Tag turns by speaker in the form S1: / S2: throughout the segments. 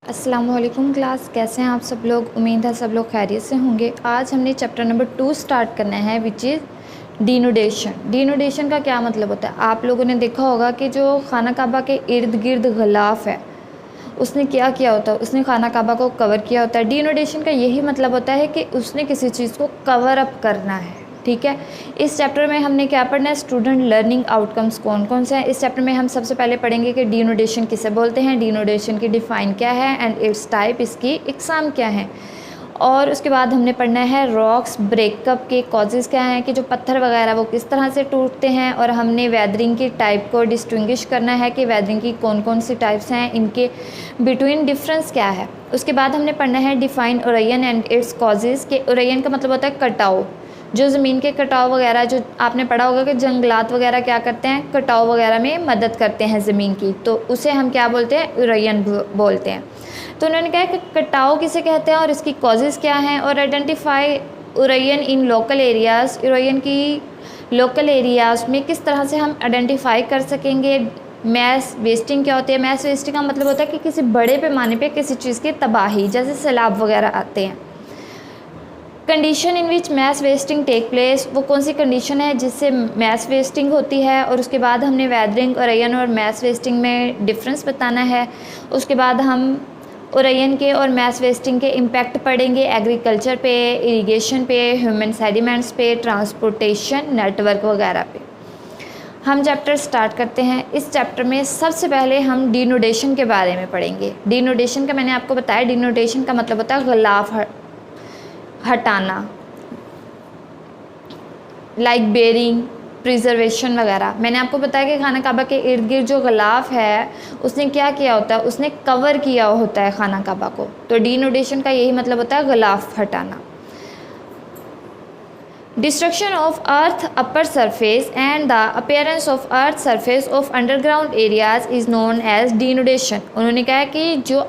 S1: अस्सलामुअलैकुम क्लास, कैसे हैं आप सब लोग। उम्मीद है सब लोग खैरियत से होंगे। आज हमने चैप्टर नंबर 2 स्टार्ट करना है, विच इज़ डिनोडेशन। डिनोडेशन का क्या मतलब होता है? आप लोगों ने देखा होगा कि जो खाना काबा के इर्द गिर्द ग़िलाफ़ है उसने क्या किया होता है, उसने खाना काबा को कवर किया होता है। डिनोडेशन का यही मतलब होता है कि उसने किसी चीज़ को कवर अप करना है। ठीक है, इस चैप्टर में हमने क्या पढ़ना है, स्टूडेंट लर्निंग आउटकम्स कौन कौन से हैं। इस चैप्टर में हम सबसे पहले पढ़ेंगे कि डिनोडेशन किसे बोलते हैं, डिनोडेशन की डिफ़ाइन क्या है एंड इट्स टाइप, इसकी इकसाम क्या है। और उसके बाद हमने पढ़ना है रॉक्स ब्रेकअप के कॉजेज़ क्या हैं, कि जो पत्थर वगैरह वो किस तरह से टूटते हैं। और हमने वेदरिंग की टाइप को डिस्टिंग्विश करना है कि वेदरिंग की कौन कौन सी टाइप्स हैं, इनके बिटवीन डिफरेंस क्या है। उसके बाद हमने पढ़ना है डिफ़ाइन ओरेयन एंड इट्स कॉजेज़, के ओरेयन का मतलब होता है कटाव, जो ज़मीन के कटाव वगैरह, जो आपने पढ़ा होगा कि जंगलात वगैरह क्या करते हैं, कटाव वगैरह में मदद करते हैं ज़मीन की, तो उसे हम क्या बोलते हैं, ओरेयन बोलते हैं। तो उन्होंने कहा कि कटाव किसे कहते हैं और इसकी कॉजेज़ क्या हैं, और आइडेंटिफाई ओरेयन इन लोकल एरियाज़, ओरेयन की लोकल एरियाज़ में किस तरह से हम आइडेंटिफाई कर सकेंगे। मैस वेस्टिंग क्या होती है, मैस वेस्टिंग का मतलब होता है कि किसी बड़े पैमाने पे किसी चीज़ की तबाही, जैसे सैलाब वगैरह आते हैं। Condition in which mass wasting take place, वो कौन सी कंडीशन है जिससे मैस वेस्टिंग होती है। और उसके बाद हमने वेदरिंग ओरेयन और मैस वेस्टिंग में डिफरेंस बताना है। उसके बाद हम ओरेयन के और मैस वेस्टिंग के इम्पैक्ट पढ़ेंगे एग्रीकल्चर पे, इरिगेशन पे, ह्यूमन सेडिमेंट्स पे, ट्रांसपोर्टेशन नेटवर्क वगैरह पे। हम चैप्टर स्टार्ट करते हैं। इस चैप्टर में सबसे पहले हम डिनोडेशन के बारे में पढ़ेंगे। डिनोडेशन का मैंने आपको बताया, डिनोडेशन का मतलब होता है ग़िलाफ़ हटाना, लाइक बेरिंग, प्रिजर्वेशन वगैरह। मैंने आपको बताया कि खाना काबा के इर्द गिर्द जो ग़िलाफ़ है उसने क्या किया होता है, उसने कवर किया होता है खाना काबा को। तो डिनोडेशन का यही मतलब होता है ग़िलाफ़ हटाना। Destruction of earth upper surface and the appearance of earth surface of underground areas is known as denudation. उन्होंने कहा कि जो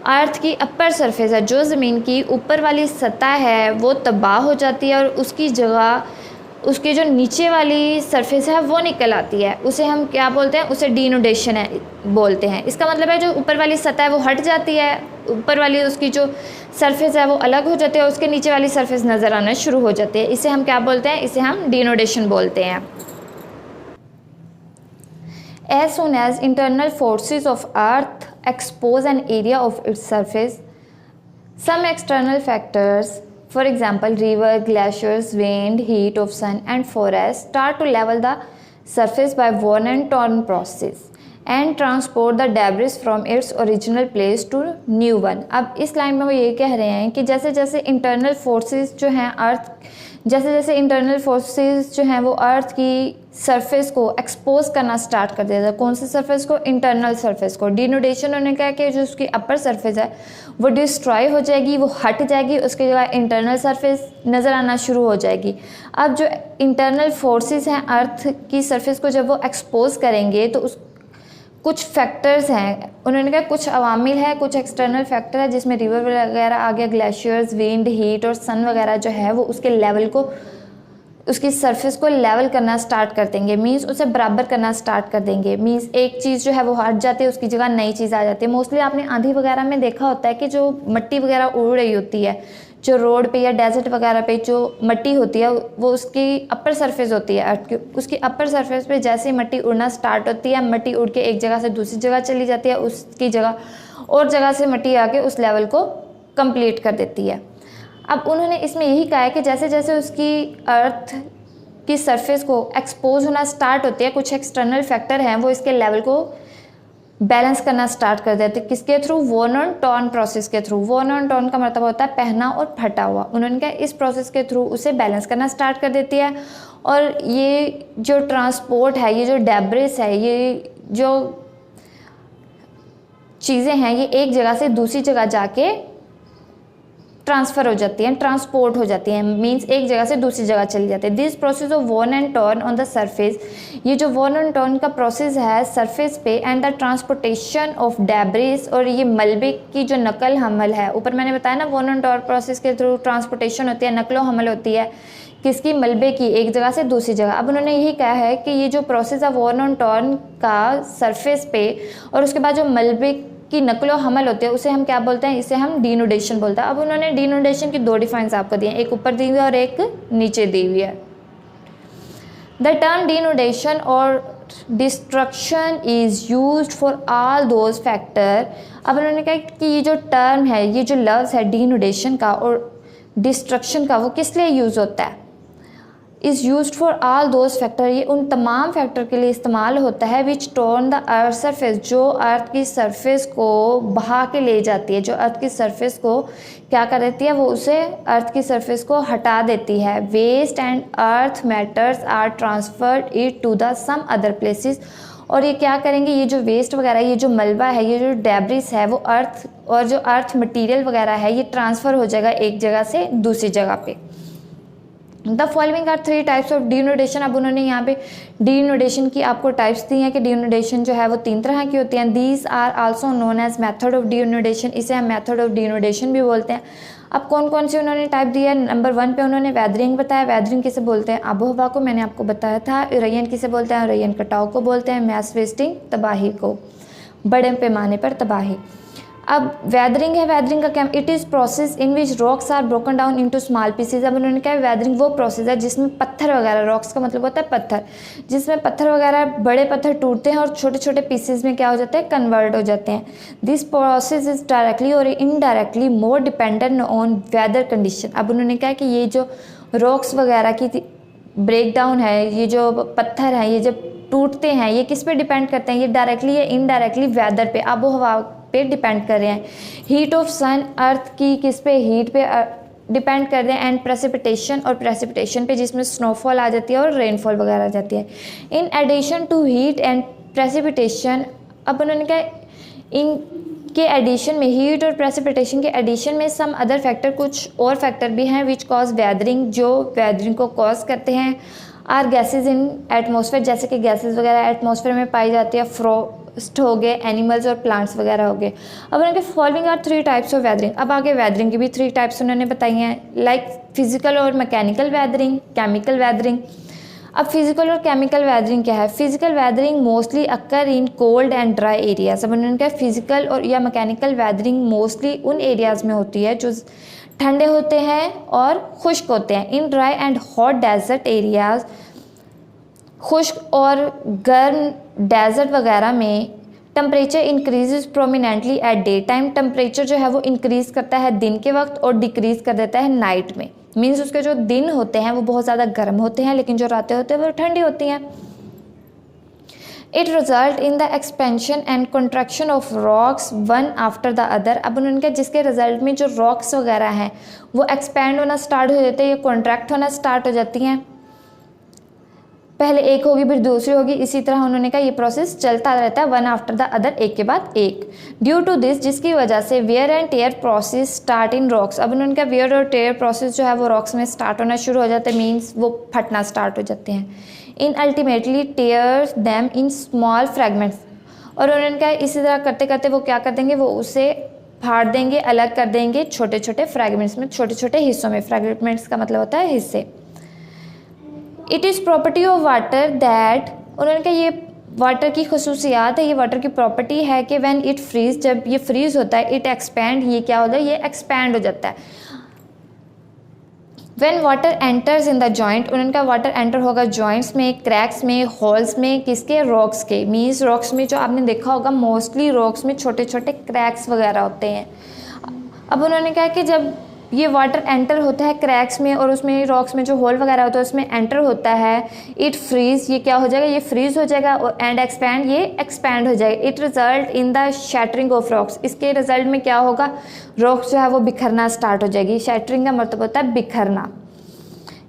S1: अर्थ की अपर सरफेस है, जो ज़मीन की ऊपर वाली सतह है वो तबाह हो जाती है और उसकी जगह उसके जो नीचे वाली सरफेस है वो निकल आती है, उसे हम क्या बोलते हैं, उसे डिनोडेशन है बोलते हैं। इसका मतलब है जो ऊपर वाली सतह है वो हट जाती है, ऊपर वाली उसकी जो सरफेस है वो अलग हो जाती है और उसके नीचे वाली सरफेस नज़र आना शुरू हो जाती है। इसे हम क्या बोलते हैं, इसे हम डिनोडेशन बोलते हैं। As soon as internal forces of earth expose an area of its surface, some external factors, for example river, glaciers, wind, heat of sun and forest, start to level the surface by worn and torn process and transport the debris from its original place to new one। अब इस line में वो ये कह रहे हैं कि जैसे जैसे इंटरनल फोर्सेस जो हैं अर्थ, जैसे जैसे इंटरनल फोर्सेस जो हैं वो अर्थ की सरफेस को एक्सपोज करना स्टार्ट कर देता है। कौन सी सरफेस को, इंटरनल सरफेस को। डिनोडेशन उन्होंने कहा कि जो उसकी अपर सरफेस है वो डिस्ट्रॉय हो जाएगी, वो हट जाएगी, उसकी जगह इंटरनल सरफेस नज़र आना शुरू हो जाएगी। अब जो इंटरनल फोर्सेस हैं अर्थ की सरफेस को जब वो एक्सपोज करेंगे तो उस कुछ फैक्टर्स हैं, उन्होंने कहा कुछ अवामिल है, कुछ एक्सटर्नल फैक्टर है, जिसमें रिवर वगैरह आ गया, ग्लेशियर्स, विंड, हीट और सन वगैरह जो है वो उसके लेवल को, उसकी सरफेस को लेवल करना स्टार्ट कर देंगे, मींस उसे बराबर करना स्टार्ट कर देंगे। मींस एक चीज़ जो है वो हट जाती है, उसकी जगह नई चीज़ आ जाती है। मोस्टली आपने आंधी वगैरह में देखा होता है कि जो मट्टी वगैरह उड़ रही होती है, जो रोड पे या डेजर्ट वगैरह पे जो मट्टी होती है वो उसकी अपर सरफेस होती है अर्थ की, उसकी अपर सरफेस पे जैसे ही मट्टी उड़ना स्टार्ट होती है, मट्टी उड़ के एक जगह से दूसरी जगह चली जाती है, उसकी जगह और जगह से मट्टी आके उस लेवल को कंप्लीट कर देती है। अब उन्होंने इसमें यही कहा है कि जैसे जैसे उसकी अर्थ की सरफेस को एक्सपोज होना स्टार्ट होती है, कुछ एक्सटर्नल फैक्टर हैं वो इसके लेवल को बैलेंस करना स्टार्ट कर देते हैं। किसके थ्रू, वोन ऑन टॉर्न प्रोसेस के थ्रू। वोन ऑन टॉर्न का मतलब होता है पहना और फटा हुआ। उन्होंने कहा इस प्रोसेस के थ्रू उसे बैलेंस करना स्टार्ट कर देती है। और ये जो ट्रांसपोर्ट है, ये जो डेब्रिस है, ये जो चीज़ें हैं ये एक जगह से दूसरी जगह जाके ट्रांसफ़र हो जाती हैं, ट्रांसपोर्ट हो जाती हैं, मींस एक जगह से दूसरी जगह चली जाती है। This process of worn and torn on the surface, ये जो वॉन एंड टॉर्न का प्रोसेस है सरफेस पे, and the transportation of debris, और ये मलबे की जो नकल हमल है, ऊपर मैंने बताया ना वॉन एंड टॉर्न प्रोसेस के थ्रू ट्रांसपोर्टेशन होती है, नकलो हमल होती है, किसकी, मलबे की, एक जगह से दूसरी जगह। अब उन्होंने यही कहा है कि ये जो प्रोसेस है वॉन एंड टॉर्न का सरफेस पे और उसके बाद जो मलबे की नकलो हमल होते हैं उसे हम क्या बोलते हैं, इसे हम डिनोडेशन बोलते हैं। अब उन्होंने डिनोडेशन की 2 डिफाइंस आपको दिए हैं, एक ऊपर दी हुई है और एक नीचे दी हुई है। द टर्म डिनोडेशन और destruction is used for all those factor. अब उन्होंने कहा कि ये जो टर्म है, ये जो लफ्ज़ है डिनोडेशन का और डिस्ट्रक्शन का, वो किस लिए यूज़ होता है, is used for all those factor, ये उन तमाम फैक्टर के लिए इस्तेमाल होता है विच टर्न द अर्थ सरफेस, जो अर्थ की सरफेस को बहा के ले जाती है, जो अर्थ की सरफेस को क्या कर देती है, वो उसे अर्थ की सरफेस को हटा देती है। Waste and earth matters are transferred it to the some other places, और ये क्या करेंगे, ये जो वेस्ट वगैरह, ये जो मलबा है, ये जो डेब्रिस है, वो अर्थ और जो अर्थ मटीरियल वगैरह है, ये ट्रांसफ़र हो जाएगा एक जगह से दूसरी जगह पे। The following are 3 types of denudation. अब उन्होंने यहाँ पे डिनोडेशन की आपको टाइप्स दी हैं कि डिनोडेशन जो है वो 3 तरह की होती हैं। These are also known as method of denudation, इसे हम मेथड ऑफ डिनोडेशन भी बोलते हैं। अब कौन कौन से उन्होंने टाइप दिया है, नंबर 1 पे उन्होंने वेदरिंग बताया। वेदरिंग किसे बोलते हैं, आबो हवा को, मैंने आपको बताया था। इरेन किसे बोलते हैं, इरेन कटाव को बोलते हैं। मैस वेस्टिंग, तबाही को, बड़े पैमाने पर तबाही। अब वेदरिंग है, वेदरिंग का क्या, it is process in which rocks are broken down into small pieces. अब उन्होंने कहा वेदरिंग वो प्रोसेस है जिसमें पत्थर वगैरह, रॉक्स का मतलब होता है पत्थर, जिसमें पत्थर वगैरह, बड़े पत्थर टूटते हैं और छोटे छोटे पीसेज में क्या हो जाते हैं, कन्वर्ट हो जाते हैं। दिस प्रोसेस इज डायरेक्टली और indirectly more dependent on whether condition. अब उन्होंने कहा कि ये जो रॉक्स वगैरह की ब्रेक डाउन है, ये जो पत्थर हैं, ये जब टूटते हैं, ये किस पे डिपेंड करते हैं, ये डायरेक्टली या इनडायरेक्टली वेदर पे, आबो हवा पे डिपेंड कर रहे हैं। हीट ऑफ सन, अर्थ की किस पे, हीट पे डिपेंड कर रहे हैं। एंड प्रेसिपिटेशन, और प्रेसिपिटेशन पे जिसमें स्नोफॉल आ जाती है और रेनफॉल वगैरह आ जाती है। In addition to heat and precipitation, अब उन्होंने कहा इनके एडिशन में, हीट और प्रेसिपिटेशन के एडिशन में सम अदर फैक्टर, कुछ और फैक्टर भी हैं विच कॉज वेदरिंग, जो वेदरिंग को कॉज करते हैं। आर गैसेज इन एटमॉस्फेयर, जैसे कि गैसेज वगैरह एटमॉस्फेयर में पाई जाती है। फ्रोस्ट हो गए, एनिमल्स और प्लांट्स वगैरह हो गए। अब उनके following are 3 types of weathering. अब आगे वेदरिंग की भी 3 टाइप्स उन्होंने बताई हैं, लाइक फिजिकल और मैकेनिकल वेदरिंग, केमिकल वेदरिंग। अब फिजिकल और केमिकल वेदरिंग क्या है, physical weathering mostly occur in cold and dry areas. अब उन्होंने कहा फिजिकल और या मैकेनिकल वेदरिंग मोस्टली उन एरियाज़ में होती है जो ठंडे होते हैं और खुश्क होते हैं। In dry and hot desert areas, खुश्क और गर्म डेजर्ट वगैरह में temperature increases prominently at day time, temperature जो है वो इंक्रीज़ करता है दिन के वक्त और डिक्रीज़ कर देता है नाइट में। मीन्स उसके जो दिन होते हैं वो बहुत ज़्यादा गर्म होते हैं, लेकिन जो रातें होते हैं वो ठंडी होती हैं। It result in the expansion and contraction of rocks one after the other. अब उन्होंने कहा जिसके रिजल्ट में जो रॉक्स वगैरह हैं वो एक्सपैंड होना स्टार्ट हो जाते हैं, ये कॉन्ट्रैक्ट होना स्टार्ट हो जाती हैं। पहले एक होगी फिर दूसरी होगी, इसी तरह उन्होंने कहा ये प्रोसेस चलता रहता है वन आफ्टर द अदर, एक के बाद एक। ड्यू टू दिस, जिसकी वजह से wear and tear process start in rocks. अब उन्होंने कहा वेयर और टेयर प्रोसेस जो है वो रॉक्स में स्टार्ट होना शुरू हो जाता है, मीन्स वो फटना स्टार्ट हो जाते हैं। In ultimately tear them in small fragments. और उन्होंने कहा इसी तरह करते करते वो क्या कर देंगे, वो उसे फाड़ देंगे, अलग कर देंगे छोटे छोटे फ्रेगमेंट्स में, छोटे छोटे हिस्सों में। फ्रेगमेंट्स का मतलब होता है हिस्से। It is property of water that, उन्होंने कहा ये वाटर की खसूसियात है, ये वाटर की प्रॉपर्टी है कि व्हेन इट फ्रीज, जब ये फ्रीज होता है, इट एक्सपैंड, ये क्या होता है, ये एक्सपैंड हो जाता है। When water enters in the joint, उन्होंने कहा वाटर एंटर होगा जॉइंट्स में, क्रैक्स में, होल्स में, किसके, रॉक्स के। मीन्स रॉक्स में जो आपने देखा होगा मोस्टली रॉक्स में छोटे छोटे क्रैक्स वगैरह होते हैं। अब उन्होंने कहा कि जब ये वाटर एंटर होता है क्रैक्स में और उसमें रॉक्स में जो होल वगैरह होता है उसमें एंटर होता है, इट फ्रीज, ये क्या हो जाएगा, ये फ्रीज हो जाएगा, एंड एक्सपैंड, ये एक्सपैंड हो जाएगा। It result in the shattering of rocks, इसके रिजल्ट में क्या होगा, रॉक्स जो है वो बिखरना स्टार्ट हो जाएगी। शैटरिंग का मतलब होता है बिखरना।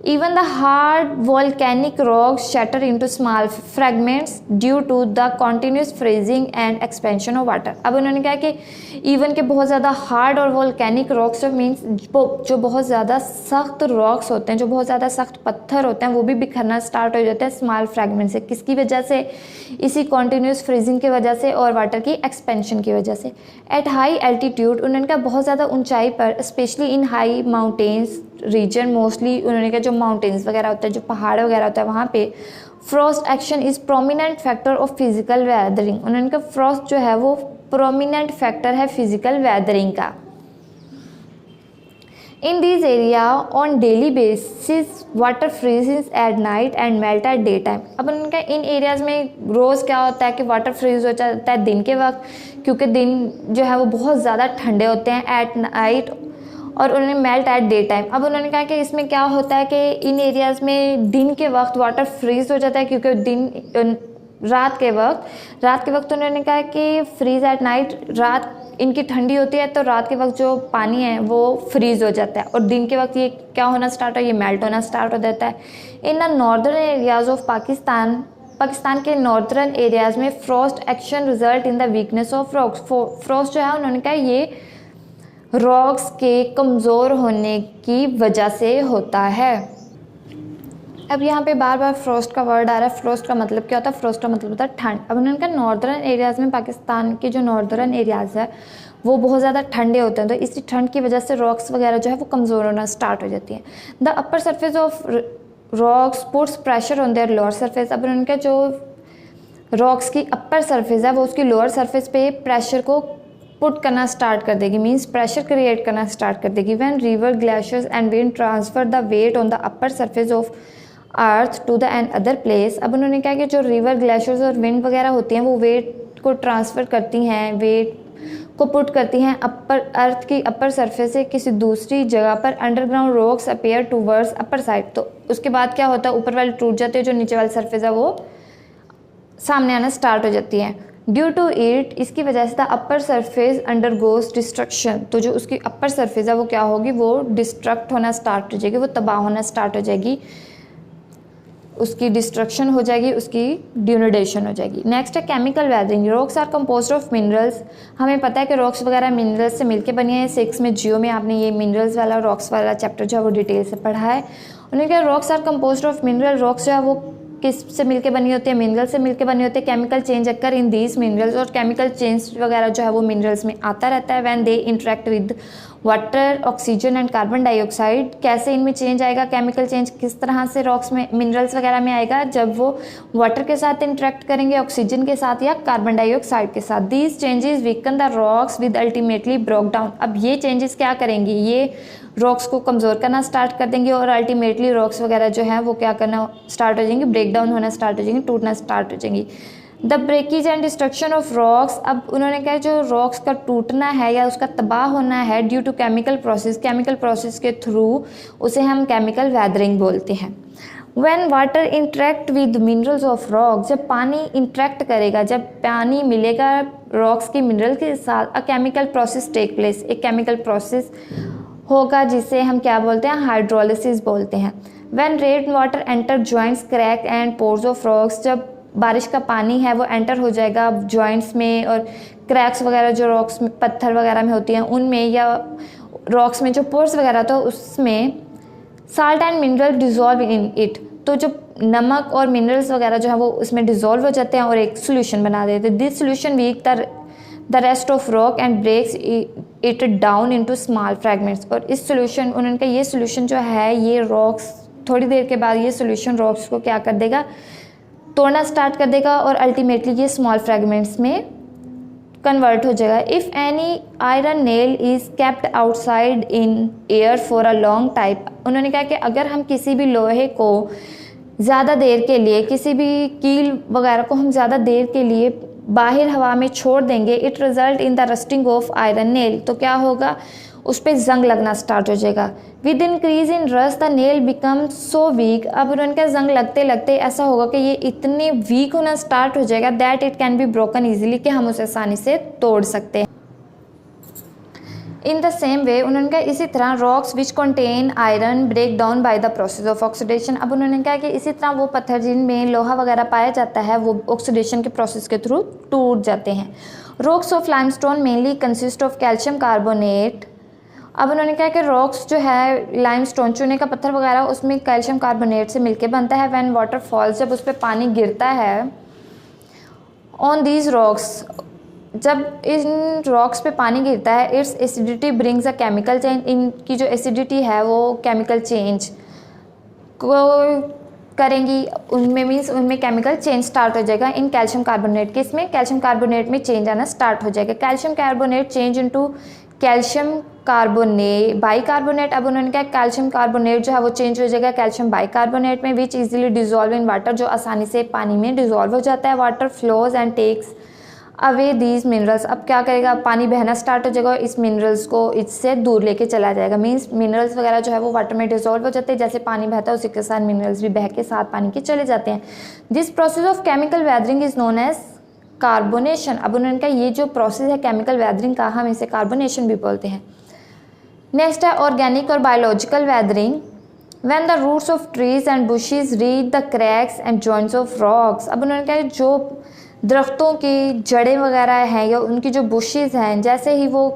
S1: Even the hard volcanic rocks shatter into small fragments due to the continuous freezing and expansion of water। अब उन्होंने कहा कि इवन के बहुत ज़्यादा हार्ड और वोल्केनिक रॉक्स मीन्स जो बहुत ज़्यादा सख्त रॉक्स होते हैं, जो बहुत ज़्यादा सख्त पत्थर होते हैं, वो भी बिखरना स्टार्ट हो जाते हैं स्मॉल फ्रैगमेंट से। किसकी वजह से, इसी कॉन्टीन्यूस फ्रीजिंग की वजह से और वाटर की एक्सपेंशन की वजह से। एट हाई एल्टीट्यूड, उन्होंने कहा बहुत ज़्यादा ऊंचाई पर, specially in high mountains region, mostly उन्होंने कहा जो माउंटेन्स वगैरह होते हैं, जो पहाड़ वगैरह होता है, वहाँ पे Frost action is prominent factor of physical weathering. उन्होंने कहा फ्रॉस्ट जो है वो प्रोमिनेंट फैक्टर है फिजिकल वेदरिंग का। In this area on daily basis water freezes at night and melt eight day time. अब उनका इन एरियाज़ में रोज़ क्या होता है कि वाटर फ्रीज हो जाता है दिन के वक्त, क्योंकि दिन जो है वो बहुत ज़्यादा ठंडे होते हैं एट नाइट, और उन्होंने मेल्ट एट डे टाइम। अब उन्होंने कहा कि इसमें क्या होता है कि इन एरियाज़ में दिन के वक्त वाटर फ्रीज हो जाता है, क्योंकि रात के वक्त उन्होंने कहा कि फ्रीज एट नाइट, रात इनकी ठंडी होती है तो रात के वक्त जो पानी है वो फ्रीज हो जाता है, और दिन के वक्त ये क्या होना स्टार्ट हो, ये मेल्ट होना स्टार्ट हो जाता है। In the northern areas of Pakistan के नॉर्दर्न एरियाज़ में Frost action result in the weakness of rocks. Frost जो है उन्होंने कहा ये रॉक्स के कमज़ोर होने की वजह से होता है। अब यहाँ पे बार बार फ्रॉस्ट का वर्ड आ रहा है। फ्रॉस्ट का मतलब क्या होता है? फ्रॉस्ट का मतलब होता है ठंड। अब उन्होंने कहा नॉर्दर्न एरियाज़ में, पाकिस्तान के जो नॉर्दर्न एरियाज़ है वो बहुत ज़्यादा ठंडे होते हैं, तो इसी ठंड की वजह से रॉक्स वगैरह जो है वो कमज़ोर होना स्टार्ट हो जाती हैं। The upper surface of rocks puts pressure on their lower surface. अब उन्होंने कहा जो रॉक्स की अपर सरफेस है वो उसकी लोअर सरफेस पे प्रेशर को पुट करना स्टार्ट कर देगी, मीन्स प्रेशर क्रिएट करना स्टार्ट कर देगी। When river glaciers and wind transfer the weight on the upper surface of earth to the and other place. अब उन्होंने कहा कि जो रिवर ग्लेशियर्स और विंड वगैरह होती हैं वो वेट को ट्रांसफ़र करती हैं, वेट को पुट करती हैं अपर अर्थ की अपर सरफेस से किसी दूसरी जगह पर। Underground rocks appear towards upper side, तो उसके बाद क्या होता है, ऊपर वाली टूट जाती है, जो नीचे वाली सरफेस है वो सामने आना स्टार्ट हो जाती है। ड्यू टू इट, इसकी वजह से the upper surface under goes destruction, तो जो उसकी अपर सरफेस है वो क्या होगी, वो डिस्ट्रक्ट होना स्टार्ट हो जाएगी, वो तबाह होना स्टार्ट हो जाएगी, उसकी डिस्ट्रक्शन हो जाएगी, उसकी डिनोडेशन हो जाएगी। नेक्स्ट है chemical weathering. Rocks are composed of minerals. हमें पता है कि रॉक्स वगैरह मिनरल्स से मिलके बनी है। 6 में जियो में आपने ये मिनरल्स वाला रॉक्स वाला चैप्टर जो है वो डिटेल से पढ़ा है। उन्होंने कहा rocks are composed of mineral. Rocks जो है वो किस से मिलके बनी होती है, मिनरल से मिलके बनी होती है। Chemical change occur in these minerals, और केमिकल चेंज वगैरह जो है वो मिनरल्स में आता रहता है। When they interact with water, oxygen and carbon dioxide. कैसे इनमें चेंज आएगा, केमिकल चेंज किस तरह से रॉक्स में मिनरल्स वगैरह में आएगा, जब वो वाटर के साथ इंटरेक्ट करेंगे, ऑक्सीजन के साथ या कार्बन डाइऑक्साइड के साथ। These changes weaken the rocks with ultimately broke down. अब ये चेंजेस क्या करेंगी, ये रॉक्स को कमज़ोर करना स्टार्ट कर देंगे, और अल्टीमेटली रॉक्स वगैरह जो है वो क्या करना स्टार्ट हो जाएंगी, ब्रेक डाउन होना स्टार्ट हो जाएंगी, टूटना स्टार्ट हो जाएंगी। The breakage and destruction of rocks. अब उन्होंने कहा जो रॉक्स का टूटना है या उसका तबाह होना है due to chemical process, chemical process के थ्रू उसे हम केमिकल वेदरिंग बोलते हैं। When water interact with minerals of rock, जब पानी इंटरेक्ट करेगा, जब पानी मिलेगा रॉक्स की मिनरल के साथ, a chemical process take place, एक केमिकल प्रोसेस होगा जिसे हम क्या बोलते हैं, हाइड्रोलिसिस बोलते हैं। When rain water enter joints, crack and pores of rocks, जब बारिश का पानी है वो एंटर हो जाएगा जॉइंट्स में और क्रैक्स वगैरह जो रॉक्स में, पत्थर वगैरह में होती हैं उनमें, या रॉक्स में जो पोर्स वगैरह तो उसमें salt and mineral dissolve in it, तो जो नमक और मिनरल्स वगैरह जो है वो उसमें डिजॉल्व हो जाते हैं और एक सोल्यूशन बना देते हैं। This solution weak the rest of rock and breaks it down into small fragments. और इस सोल्यूशन, उन्होंने कहा ये सोल्यूशन जो है ये रॉक्स, थोड़ी देर के बाद ये सोल्यूशन रॉक्स को क्या कर देगा, तोड़ना स्टार्ट कर देगा, और अल्टीमेटली ये स्मॉल फ्रैगमेंट्स में कन्वर्ट हो जाएगा। If any iron nail is kept outside in air for a long time. उन्होंने कहा कि अगर हम किसी भी लोहे को ज़्यादा देर के लिए, किसी भी कील वगैरह को हम ज़्यादा देर के लिए बाहर हवा में छोड़ देंगे, it result in the rusting of iron nail, तो क्या होगा, उस पर जंग लगना स्टार्ट हो जाएगा। With increase in rust the nail become so weak. अब उनका जंग लगते लगते ऐसा होगा कि ये इतने वीक होना स्टार्ट हो जाएगा that it can be broken easily, कि हम उसे आसानी से तोड़ सकते हैं। इन द सेम वे उन्होंने कहा इसी तरह rocks which contain iron break down by the process of oxidation. अब उन्होंने कहा कि इसी तरह वो पत्थर जिनमें लोहा वगैरह पाया जाता है वो ऑक्सीडेशन के प्रोसेस के थ्रू टूट जाते हैं। Rocks of limestone mainly consist of calcium carbonate. अब उन्होंने कहा कि रॉक्स जो है लाइमस्टोन, चूने का पत्थर वगैरह, उसमें कैल्शियम कार्बोनेट से मिलके बनता है। व्हेन वाटर फॉल्स, जब उस पर पानी गिरता है, ऑन दीज रॉक्स, जब इन रॉक्स पे पानी गिरता है, it's acidity brings a chemical change. इनकी जो एसिडिटी है वो केमिकल चेंज को करेंगी उनमें मीन्स उनमें केमिकल चेंज स्टार्ट हो जाएगा इन कैल्शियम कार्बोनेट के, इसमें कैल्शियम कार्बोनेट में चेंज आना स्टार्ट हो जाएगा। Calcium carbonate change into calcium carbonate bicarbonate. अब उन्होंने क्या कैल्शियम कार्बोनेट जो है वो चेंज हो जाएगा कैल्शियम बाइकार्बोनेट में, which easily dissolve in water, जो आसानी से पानी में डिजोल्व हो जाता है। Water flows and takes away these minerals. अब क्या करेगा, पानी बहना स्टार्ट हो जाएगा और इस मिनरल्स को इससे दूर लेके चला जाएगा। मीन्स मिनरल्स वगैरह जो है वो वाटर में डिजोल्व हो जाते हैं, जैसे पानी बहता है उसी के साथ मिनरल्स भी बह के साथ पानी के चले जाते हैं। This process of chemical weathering is known as carbonation. अब उन्होंने कहा ये जो प्रोसेस है केमिकल वेदरिंग का, हम इसे कार्बोनेशन भी बोलते हैं। नेक्स्ट है ऑर्गेनिक और biological weathering. When the roots of trees and bushes reach the cracks and joints of rocks। अब उन्होंने कहा जो दरख्तों की जड़ें वगैरह हैं या उनकी जो बुशेस हैं, जैसे ही वो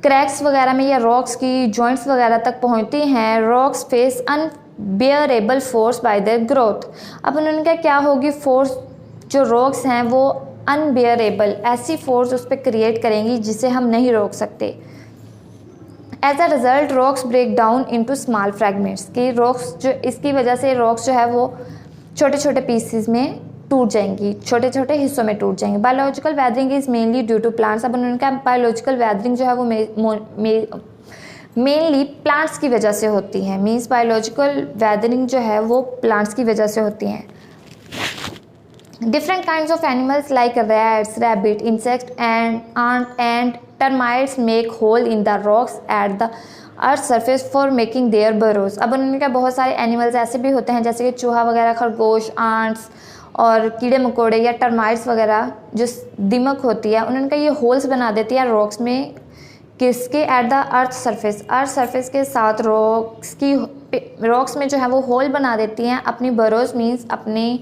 S1: क्रैक्स वगैरह में या रॉक्स की जॉइंट्स वगैरह तक पहुंचती हैं, rocks face unbearable force by their growth. अब उन्होंने कहा क्या होगी फोर्स, जो रॉक्स हैं वो अनबियरेबल, ऐसी फोर्स उस पर क्रिएट करेंगी जिसे हम नहीं रोक सकते। As a result rocks break down into small fragments, की रॉक्स जो इसकी वजह से रॉक्स जो है वो छोटे छोटे पीसेस में टूट जाएंगी, छोटे छोटे हिस्सों में टूट जाएंगी। Biological weathering is mainly due to plants. अब उन्होंने कहा बायोलॉजिकल वेदरिंग जो है वो मेनली प्लांट्स की वजह से होती है। मीन्स बायोलॉजिकल वेदरिंग जो है वो प्लांट्स की वजह से होती हैं। Different kinds of animals like rats, rabbit, insect and termites make hole in the rocks at the earth surface for making their burrows. अब उन्होंने कहा बहुत सारे एनिमल्स ऐसे भी होते हैं जैसे कि चूहा वगैरह, खरगोश, आंट्स और कीड़े मकोड़े या टर्माइट्स वगैरह जो दीमक होती है, उन्होंने कहा ये होल्स बना देती है रॉक्स में, किसके, एट द अर्थ सरफेस के साथ रॉक्स में जो है वो होल बना देती हैं, अपनी बरोज मीन्स अपने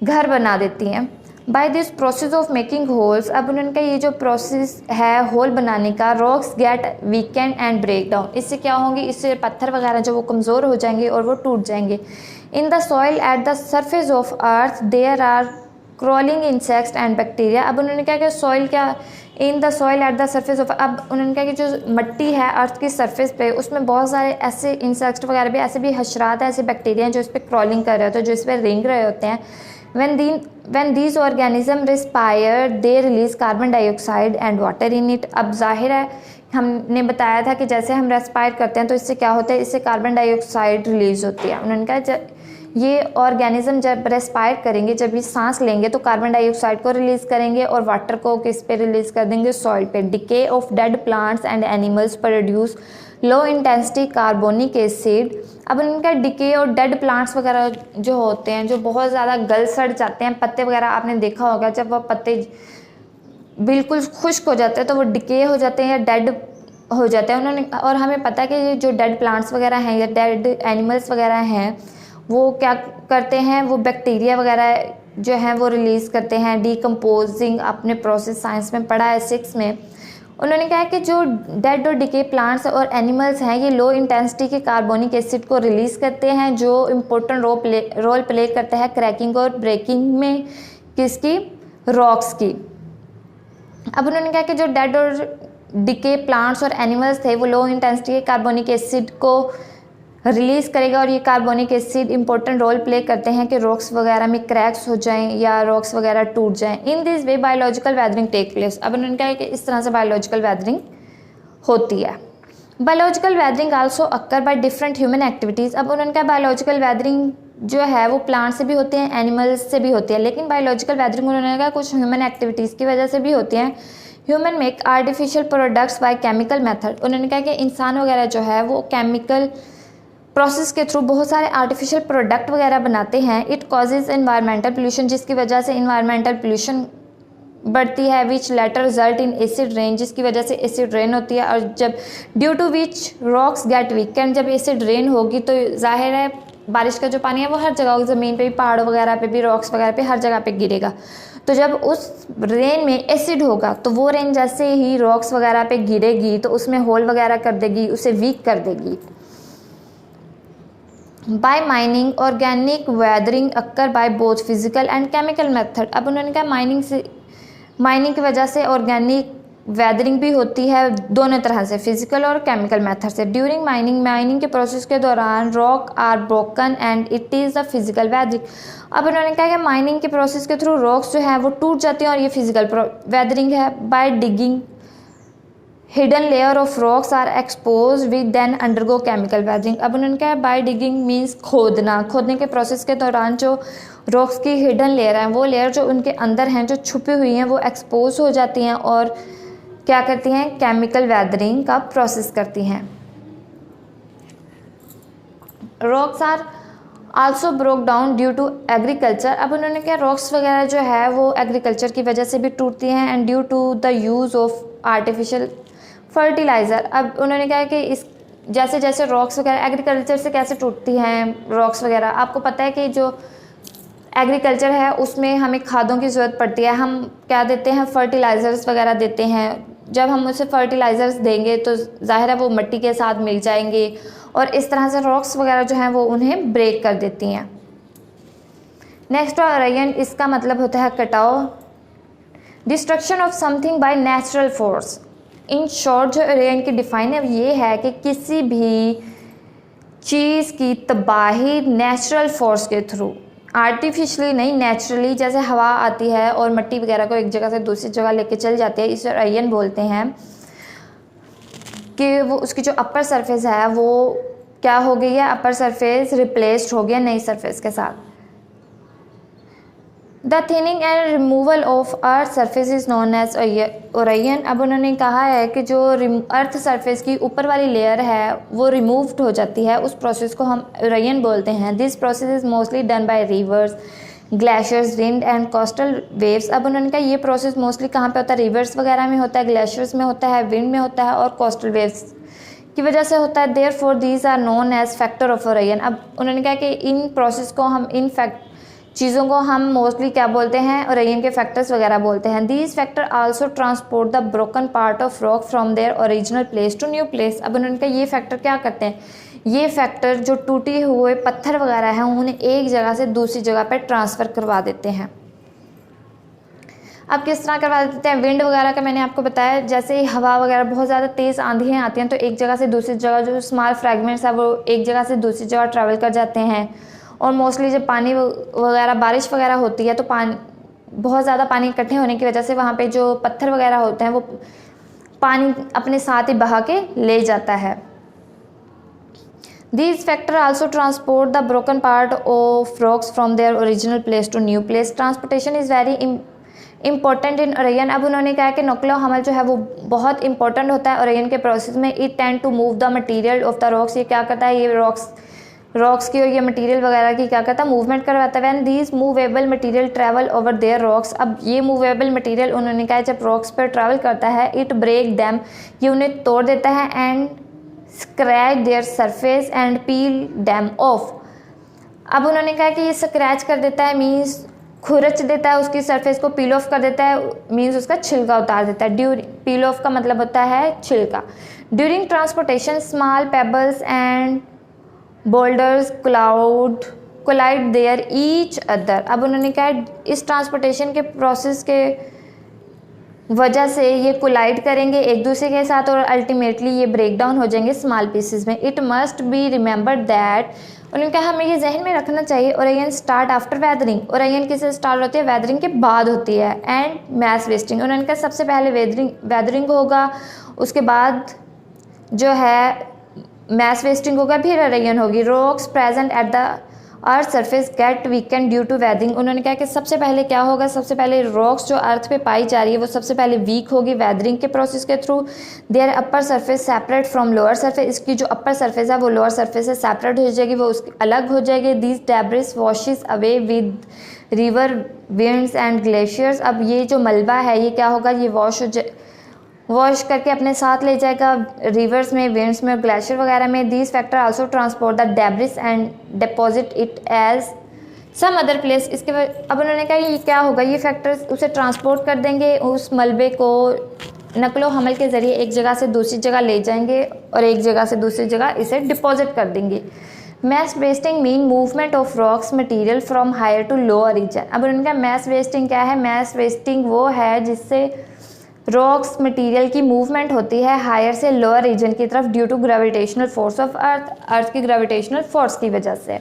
S1: घर बना देती हैं। By this process of making holes, अब उन्होंने कहा ये जो प्रोसेस है होल बनाने का, rocks get weakened and break down. इससे क्या होंगी, इससे पत्थर वगैरह जो वो कमज़ोर हो जाएंगे और वो टूट जाएंगे। In the soil at the surface of earth there are crawling insects and bacteria. अब उन्होंने कहा कि सॉइल क्या, in the soil at the surface of, अब उन्होंने कहा कि जो मट्टी है अर्थ की सरफेस पे, उसमें बहुत सारे ऐसे इंसेक्ट्स वगैरह भी, ऐसे भी हशरात हैं, ऐसे बैक्टीरिया हैं जो इस पर क्रॉलिंग कर रहे होते हैं, जो इस पर रेंग रहे होते हैं। When these organisms respire, they release carbon dioxide and water in it। अब जाहिर है हमने बताया था कि जैसे हम रेस्पायर करते हैं तो इससे क्या होता है, इससे कार्बन डाइऑक्साइड रिलीज होती है। उन्होंने कहा ये ऑर्गेनिज्म जब रेस्पायर करेंगे, जब ये सांस लेंगे तो कार्बन डाइऑक्साइड को रिलीज़ करेंगे और वाटर को किस पे रिलीज़ कर देंगे, सॉइल पे। Decay of dead plants and animals produce low intensity carbonic acid. अब उनका डिके और डेड प्लांट्स वगैरह जो होते हैं, जो बहुत ज़्यादा गल सड़ जाते हैं, पत्ते वगैरह आपने देखा होगा, जब वह पत्ते बिल्कुल खुश्क हो जाते हैं तो वो डिके हो जाते हैं या डेड हो जाते हैं। उन्होंने, और हमें पता है कि जो डेड प्लांट्स वगैरह हैं या डेड एनिमल्स वगैरह हैं वो क्या करते हैं, वो बैक्टीरिया वगैरह जो हैं वो रिलीज़ करते हैं, डीकम्पोजिंग, आपने प्रोसेस साइंस में पढ़ा है 6 में। उन्होंने कहा कि जो डेड और डिके प्लांट्स और एनिमल्स हैं ये लो इंटेंसिटी के कार्बोनिक एसिड को रिलीज़ करते हैं, जो इम्पोर्टेंट रोल प्ले करता है क्रैकिंग और ब्रेकिंग में, किसकी, रॉक्स की। अब उन्होंने कहा कि जो डेड और डिके प्लांट्स और एनिमल्स थे वो लो इंटेंसिटी के कार्बोनिक एसिड को रिलीज़ करेगा और ये carbonic acid important role play करते हैं कि रॉक्स वगैरह में क्रैक्स हो जाएं या रॉक्स वगैरह टूट जाएं। In this way biological weathering take place. अब उन्होंने कहा कि इस तरह से बायोलॉजिकल वेदरिंग होती है। Biological weathering also occur by different human activities. अब उन्होंने कहा बायोलॉजिकल वेदरिंग जो है वो प्लांट से भी होते हैं, एनिमल्स से भी होती है, लेकिन बायोलॉजिकल वेदरिंग उन्होंने कहा कुछ ह्यूमन एक्टिविटीज़ की वजह से भी होती हैं। Human make artificial products by chemical method. उन्होंने कहा कि इंसान वगैरह जो है वो केमिकल प्रोसेस के थ्रू बहुत सारे आर्टिफिशियल प्रोडक्ट वगैरह बनाते हैं। इट कॉजेज एनवायरमेंटल पोल्यूशन, जिसकी वजह से इन्वायरमेंटल पोल्यूशन बढ़ती है, which later result in acid rain, जिसकी वजह से एसिड रेन होती है। और जब due to which rocks get weakened, जब एसिड रेन होगी तो जाहिर है बारिश का जो पानी है वो हर जगह, ज़मीन पे भी, पहाड़ों वगैरह पे भी, रॉक्स वगैरह पे, हर जगह पे गिरेगा। तो जब उस रेन में एसिड होगा तो वो रेन जैसे ही रॉक्स वगैरह पे गिरेगी तो उसमें होल वगैरह कर देगी, उसे वीक कर देगी। By mining organic weathering occur by both physical and chemical method. अब उन्होंने कहा माइनिंग की वजह से ऑर्गेनिक वेदरिंग भी होती है दोनों तरह से, फिजिकल और केमिकल मेथड से। ड्यूरिंग माइनिंग के प्रोसेस के दौरान rock are broken and it is the physical weathering. अब उन्होंने कहा कि माइनिंग के प्रोसेस के थ्रू रॉक्स जो है वो टूट जाती हैं और ये फिजिकल वेदरिंग है। By digging hidden layer of rocks are expose with then undergo chemical weathering. अब उन्होंने कहा बाय डिगिंग मीन्स खोदने के प्रोसेस के दौरान जो रॉक्स की हिडन लेयर है, वो लेयर जो उनके अंदर हैं, जो छुपी हुई हैं, वो एक्सपोज हो जाती हैं और क्या करती हैं, केमिकल वेदरिंग का प्रोसेस करती हैं। Rocks are also broke down due to agriculture. अब उन्होंने कहा रॉक्स वगैरह जो है वो एग्रीकल्चर की वजह से भी टूटती हैं and due to the use of artificial fertiliser. अब उन्होंने कहा कि इस जैसे जैसे रॉक्स वगैरह एग्रीकल्चर से कैसे टूटती हैं रॉक्स वगैरह, आपको पता है कि जो एग्रीकल्चर है उसमें हमें खादों की ज़रूरत पड़ती है, हम क्या देते हैं, फर्टिलाइज़र्स वगैरह देते हैं। जब हम उसे फर्टिलाइज़र्स देंगे तो ज़ाहिर है वो मिट्टी के साथ मिल जाएंगे और इस तरह से रॉक्स वगैरह जो हैं वो उन्हें ब्रेक कर देती हैं। नेक्स्ट एरोजन, इसका मतलब होता है कटाव, destruction of something by natural force. In short जो एरोजन की डिफाइन है ये है कि किसी भी चीज़ की तबाही नेचुरल फोर्स के थ्रू, आर्टिफिशियली नहीं, नेचुरली। जैसे हवा आती है और मिट्टी वगैरह को एक जगह से दूसरी जगह लेके चल जाती है, इसे एरोजन बोलते हैं कि वो उसकी जो अपर सरफेस है वो क्या हो गई है, अपर सरफेस रिप्लेस्ड हो गया नई सरफेस के साथ। The thinning and removal of earth surface is known as erosion. अब उन्होंने कहा है कि जो अर्थ सरफेस की ऊपर वाली लेयर है वो रिमूव्ड हो जाती है, उस प्रोसेस को हम एरोजन बोलते हैं। This process is mostly done by reverse, glaciers, wind and coastal waves. अब उन्होंने कहा ये प्रोसेस मोस्टली कहाँ पे होता है, रिवर्स वगैरह में होता है, ग्लेशियर्स में होता है, विंड में होता है और कोस्टल वेव्स की वजह से होता है। Therefore these are known as factor of erosion. अब उन्होंने कहा कि इन प्रोसेस को हम, इन चीज़ों को हम मोस्टली क्या बोलते हैं, एरोजन के फैक्टर्स वगैरह बोलते हैं। These factor also transport the broken part of rock from their original place to new place. अब उन्होंने कहा ये फैक्टर क्या करते हैं, ये फैक्टर जो टूटे हुए पत्थर वगैरह हैं उन्हें एक जगह से दूसरी जगह पर ट्रांसफ़र करवा देते हैं। अब किस तरह करवा देते हैं, विंड वगैरह का मैंने आपको बताया, जैसे ही हवा वगैरह बहुत ज़्यादा तेज़ आंधियाँ आती हैं तो एक जगह से दूसरी जगह जो स्मॉल फ्रैगमेंट्स है वो एक जगह से दूसरी जगह ट्रैवल कर जाते हैं। और मोस्टली जब पानी वगैरह, बारिश वगैरह होती है तो बहुत ज़्यादा पानी इकट्ठे होने की वजह से वहाँ पे जो पत्थर वगैरह होते हैं वो पानी अपने साथ ही बहा के ले जाता है। These factors also transport the broken part of rocks from their original place to new place. Transportation is very important in halogen. अब उन्होंने कहा कि नकलो हमल जो है वो बहुत इंपॉर्टेंट होता है एरोजन के प्रोसेस में। It tend to move the material of the rocks. ये क्या करता है, ये रॉक्स की और ये मटेरियल वगैरह की क्या करता है, मूवमेंट करवाता है। When these movable material travel over their rocks. अब ये मूवेबल मटेरियल उन्होंने कहा जब रॉक्स पर ट्रैवल करता है, इट ब्रेक दैम, ये उन्हें तोड़ देता है, and scratch their surface and peel dam of. अब उन्होंने कहा कि ये स्क्रैच कर देता है, मीन्स खुरच देता है उसकी सरफेस को, पील ऑफ कर देता है मीन्स उसका छिलका उतार देता है। पील ऑफ का मतलब होता है छिलका। During transportation small pebbles and boulders collide their each other. अब उन्होंने कहा इस ट्रांसपोर्टेशन के प्रोसेस के वजह से ये कोलाइड करेंगे एक दूसरे के साथ और अल्टीमेटली ये ब्रेक डाउन हो जाएंगे स्मॉल पीसेस में। It must be remembered that, उन्होंने कहा हमें ये जहन में रखना चाहिए, halogen start after weathering. Halogen किससे स्टार्ट होती है, वेदरिंग के बाद होती है। एंड मैस वेस्टिंग, उन्होंने कहा सबसे पहले वेदरिंग होगा, उसके बाद जो है मैस वेस्टिंग होगा, फिर एरोजन होगी। Rocks present at the earth surface get weakened due to weathering. उन्होंने कहा कि सबसे पहले क्या होगा, सबसे पहले रॉक्स जो अर्थ पे पाई जा रही है वो सबसे पहले वीक होगी वेदरिंग के प्रोसेस के थ्रू। Their upper surface separate from lower surface, इसकी जो अपर सरफेस है वो लोअर सरफेस से सेपरेट हो जाएगी, वो उसकी अलग हो जाएगी। These debris washes away with river winds and glaciers. अब ये जो मलबा है ये क्या होगा, ये वॉश करके अपने साथ ले जाएगा रिवर्स में, विंड्स में और ग्लेशियर वगैरह में। These factor also transport the debris and deposit it as some other place. इसके अब उन्होंने कहा ये क्या होगा, ये फैक्टर्स उसे ट्रांसपोर्ट कर देंगे, उस मलबे को नकलो हमल के ज़रिए एक जगह से दूसरी जगह ले जाएंगे और एक जगह से दूसरी जगह इसे डिपॉजिट कर देंगे। Mass wasting mean movement of rocks material from higher to lower region. अब उन्होंने कहा मैस वेस्टिंग क्या है, मैस वेस्टिंग वो है जिससे रॉक्स मटेरियल की मूवमेंट होती है हायर से लोअर रीजन की तरफ due to gravitational force of earth की ग्रेविटेशनल फोर्स की वजह से।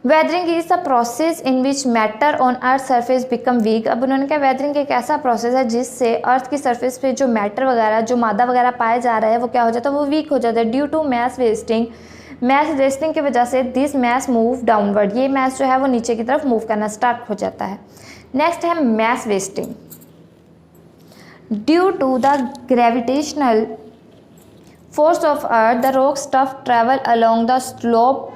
S1: Weathering is the process in which matter on earth surface become weak. अब उन्होंने कहा वेदरिंग एक ऐसा प्रोसेस है जिससे अर्थ की सरफेस पे जो मैटर वगैरह जो मादा वगैरह पाया जा रहा है वो क्या हो जाता है, वो वीक हो जाता है due to mass wasting. Mass wasting की वजह से दिस मैस मूव डाउनवर्ड, ये मैस जो है वो नीचे की तरफ मूव करना स्टार्ट हो जाता है। नेक्स्ट है mass wasting. Due to the gravitational force of earth the rock stuff travel along the slope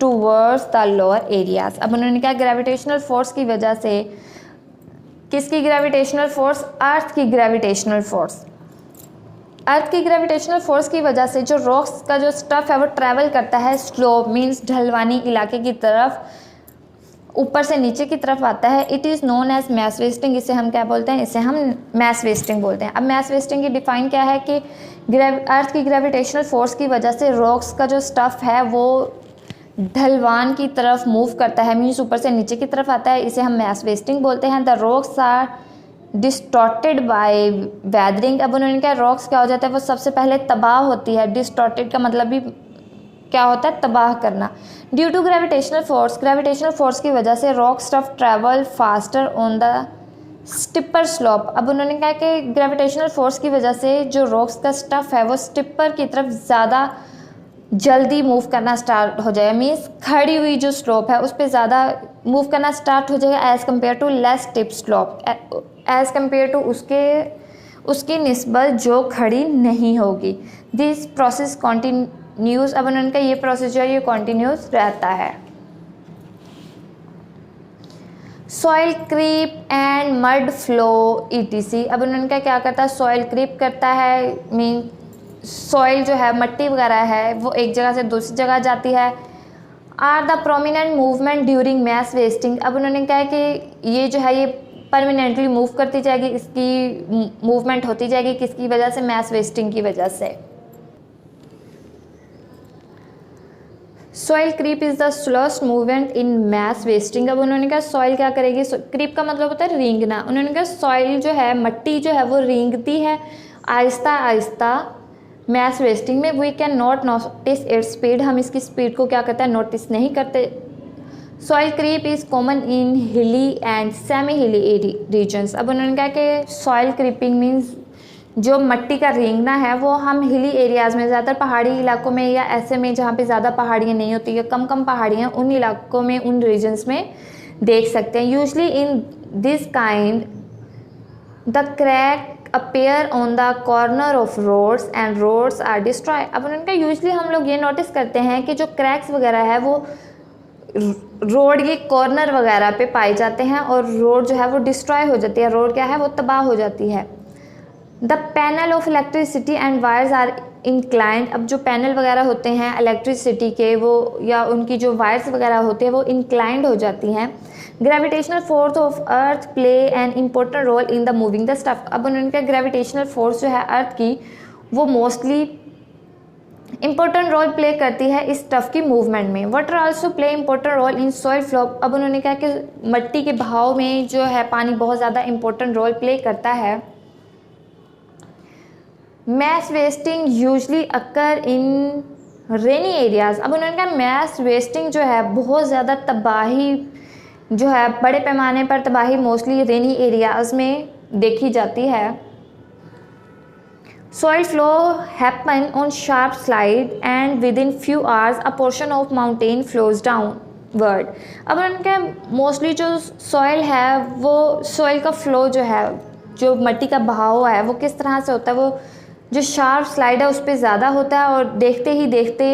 S1: towards the lower areas. अब उन्होंने कहा ग्रेविटेशनल फोर्स की वजह से, किसकी ग्रेविटेशनल फोर्स, अर्थ की ग्रेविटेशनल फोर्स, अर्थ की ग्रेविटेशनल फोर्स की वजह से जो रॉक्स का जो स्टफ है वो ट्रैवल करता है स्लोप मीन्स ढलवानी इलाके की तरफ, ऊपर से नीचे की तरफ आता है। It is known as mass wasting, इसे हम क्या बोलते हैं, इसे हम मैस वेस्टिंग बोलते हैं। अब मैस वेस्टिंग की डिफाइन क्या है कि अर्थ की ग्रेविटेशनल फोर्स की वजह से रॉक्स का जो स्टफ है वो ढलवान की तरफ मूव करता है मीन्स ऊपर से नीचे की तरफ आता है, इसे हम मैस वेस्टिंग बोलते हैं। The rocks are distorted by weathering. अब उन्होंने कहा रॉक्स क्या हो जाता है, वो सबसे पहले तबाह होती है। डिस्टॉर्टेड का मतलब भी क्या होता है, तबाह करना। ड्यू टू ग्रेविटेशनल फोर्स की वजह से rock stuff travel faster on the stripper slope. अब उन्होंने कहा कि ग्रेविटेशनल फोर्स की वजह से जो रॉक्स का स्टफ है वो स्टिपर की तरफ ज़्यादा जल्दी मूव करना स्टार्ट हो जाएगा मीन्स खड़ी हुई जो स्लोप है उस पर ज़्यादा मूव करना स्टार्ट हो जाएगा as compare to less steep slope, as compare to उसकी निस्बत जो खड़ी नहीं होगी। This process continues. अब उन्होंने कहा ये प्रोसेस जो है ये कॉन्टीन्यूस रहता है। Soil creep and mud flow ETC। अब उन्होंने कहा क्या करता है, सॉइल क्रीप करता है मीन सॉइल जो है मट्टी वगैरह है वो एक जगह से दूसरी जगह जाती है। Are the prominent movement during mass wasting. अब उन्होंने कहा कि ये जो है ये परमानेंटली मूव करती जाएगी, इसकी मूवमेंट होती जाएगी किसकी वजह से, मैस वेस्टिंग की वजह से। Soil creep is the slowest movement in mass wasting. अब उन्होंने कहा सॉइल क्या करेगी, क्रीप का मतलब होता है रेंगना। उन्होंने कहा सॉइल जो है मट्टी जो है वो रेंगती है आहिस्ता आहिस्ता मैस वेस्टिंग में। We can not notice its speed, हम इसकी स्पीड को क्या करते हैं, नोटिस नहीं करते। Soil creep is common in hilly and semi हिली रीजन्स। अब उन्होंने कहा कि सॉइल क्रीपिंग मीन्स जो मट्टी का रेंगना है वो हम हिली एरियाज़ में, ज़्यादातर पहाड़ी इलाकों में या ऐसे में जहाँ पे ज़्यादा पहाड़ियाँ नहीं होती या कम पहाड़ियाँ, उन इलाकों में, उन रीजन्स में देख सकते हैं। Usually in this kind the crack appear on the corner of roads and roads are destroy. अब उनका यूजली हम लोग ये नोटिस करते हैं कि जो क्रैक्स वगैरह है वो रोड के कॉर्नर वगैरह पे पाए जाते हैं और रोड जो है वो डिस्ट्रॉय हो जाती है, रोड क्या है वो तबाह हो जाती है। The panel of electricity and wires are inclined. अब जो पैनल वगैरह होते हैं इलेक्ट्रिसिटी के वो या उनकी जो वायर्स वगैरह होती है वो इंक्लाइंड हो जाती हैं। Gravitational force of earth play an important role in the moving the stuff. अब उन्होंने कहा ग्रेविटेशनल फोर्स जो है अर्थ की वो मोस्टली इंपॉर्टेंट रोल प्ले करती है इस स्टफ की मूवमेंट में। Water also play important role in soil flow. अब उन्होंने कहा कि मट्टी के बहाव में जो है पानी बहुत ज़्यादा इंपॉर्टेंट रोल प्ले करता है। मैस वेस्टिंग यूजली अकर इन रेनी एरियाज। अब उन्होंने कहा मैस वेस्टिंग जो है बहुत ज़्यादा तबाही जो है बड़े पैमाने पर तबाही मोस्टली रेनी एरियाज में देखी जाती है। Soil flow happen on sharp slide and with in few hours a portion of mountain flows downward. अब उनके मोस्टली जो सॉइल है वो सॉइल का फ्लो जो है जो मिट्टी का बहाव है वो किस तरह से होता है, वो जो शार्प स्लाइड है उस पर ज़्यादा होता है और देखते ही देखते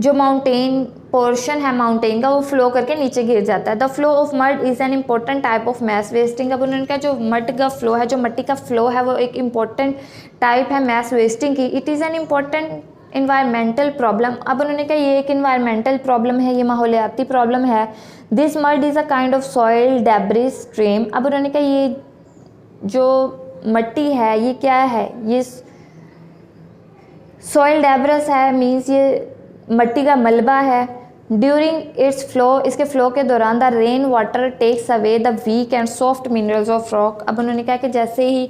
S1: जो माउंटेन पोर्शन है माउंटेन का वो फ्लो करके नीचे गिर जाता है। The flow of mud is an important type of mass wasting. अब उन्होंने कहा जो मड का फ्लो है, जो मिट्टी का फ्लो है वो एक इम्पोर्टेंट टाइप है मैस वेस्टिंग की। It is an important environmental problem. अब उन्होंने कहा ये एक इन्वायरमेंटल प्रॉब्लम है, ये माहौलियाती प्रॉब्लम है। This mud is a kind of soil debris stream. अब उन्होंने कहा ये जो मिट्टी है ये क्या है, ये सॉइल डेब्रिस है मीन्स ये मिट्टी का मलबा है। ड्यूरिंग इट्स फ्लो, इसके फ्लो के दौरान the rain water takes away the weak and soft minerals of rock. अब उन्होंने कहा कि जैसे ही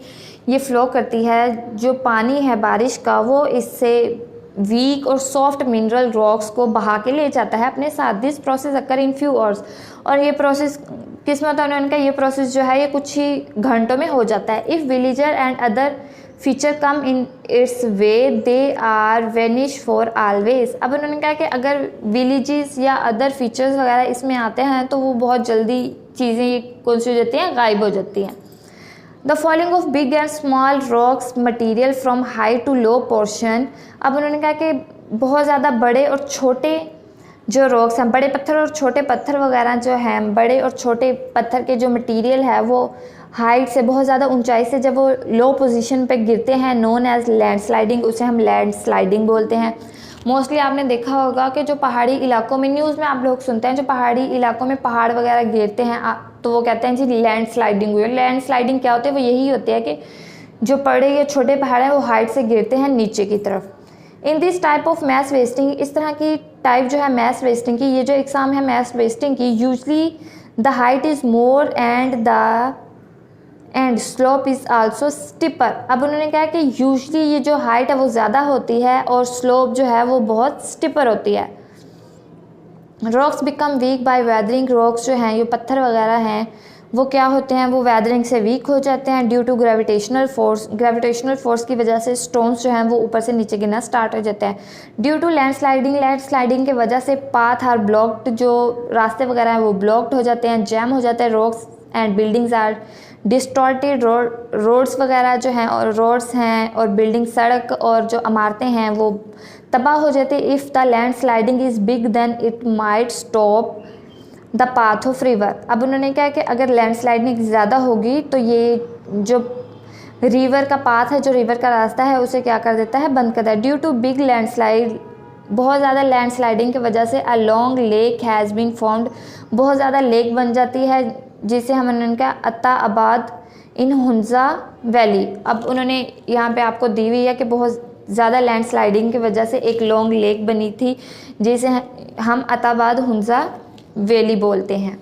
S1: ये फ़्लो करती है, जो पानी है बारिश का वो इससे वीक और सॉफ्ट मिनरल रॉक्स को बहा के ले जाता है अपने साथ। This process occur in few hours, और ये प्रोसेस किस में होता है, उन्होंने कहा ये प्रोसेस जो है ये कुछ ही घंटों में हो जाता है। If villager and other feature come in its way they are vanish for always. अब उन्होंने कहा कि अगर विलेजेस या अदर फीचर्स वगैरह इसमें आते हैं तो वो बहुत जल्दी चीज़ें ये कौन सी हो जाती हैं, गायब हो जाती हैं। The falling of big and small rocks material from high to low portion. अब उन्होंने कहा कि बहुत ज़्यादा बड़े और छोटे जो रॉक्स हैं, बड़े पत्थर और छोटे पत्थर वगैरह जो हैं, बड़े और छोटे पत्थर के जो मटेरियल है वो हाइट से, बहुत ज़्यादा ऊंचाई से जब वो लो पोजीशन पे गिरते हैं, नोन एज लैंड स्लाइडिंग, उसे हम लैंड स्लाइडिंग बोलते हैं। मोस्टली आपने देखा होगा कि जो पहाड़ी इलाकों में, न्यूज़ में आप लोग सुनते हैं, जो पहाड़ी इलाकों में पहाड़ वगैरह गिरते हैं तो वो कहते हैं जी लैंड स्लाइडिंग हुई है। लैंड स्लाइडिंग क्या होती है, वो यही होती है कि जो बड़े या छोटे पहाड़ हैं वो हाइट से गिरते हैं नीचे की तरफ। In this type of mass wasting, इस तरह की टाइप जो है मैस वेस्टिंग की, ये जो एग्ज़ाम है मैस वेस्टिंग की, usually the height is more and slope is also stripper. अब उन्होंने कहा कि यूजली ये जो हाइट है वो ज़्यादा होती है और स्लोप जो है वो बहुत स्टिपर होती है। Rocks become weak by weathering, rocks जो हैं, ये पत्थर वगैरह हैं, वो क्या होते हैं, वो वेदरिंग से वीक हो जाते हैं due to gravitational force. Gravitational force की वजह से स्टोन्स जो हैं वो ऊपर से नीचे गिरना स्टार्ट हो जाते हैं। ड्यू टू लैंड स्लाइडिंग की वजह से पाथ आर ब्लॉक्ड, जो रास्ते वगैरह हैं वो ब्लॉक्ड हो जाते हैं, जैम हो जाते हैं। Rocks and buildings are distorted, roads वगैरह जो हैं और रोड्स हैं और बिल्डिंग, सड़क और जो इमारतें हैं वो तबाह हो जाती है। If the land sliding is big then it might stop the path of river. अब उन्होंने कहा कि अगर लैंड स्लाइडिंग ज़्यादा होगी तो ये जो रिवर का पाथ है, जो रिवर का रास्ता है, उसे क्या कर देता है, बंद कर देता है। Due to big landslide, बहुत ज़्यादा लैंड स्लाइडिंग की वजह से a long lake has been formed, बहुत ज़्यादा लेक बन जाती है जिसे हम उन्होंने कहा अता आबाद इन हुंजा वैली। अब उन्होंने यहाँ पे आपको दी हुई है कि बहुत ज़्यादा लैंड स्लाइडिंग की वजह से एक लॉन्ग लेक बनी थी जिसे हम अताबाद हुंजा वैली बोलते हैं।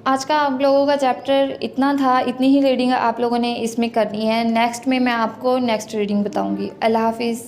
S1: आज का आप लोगों का चैप्टर इतना था, इतनी ही रीडिंग आप लोगों ने इसमें करनी है। नेक्स्ट में मैं आपको नेक्स्ट रीडिंग बताऊंगी। अल्लाह हाफिज़।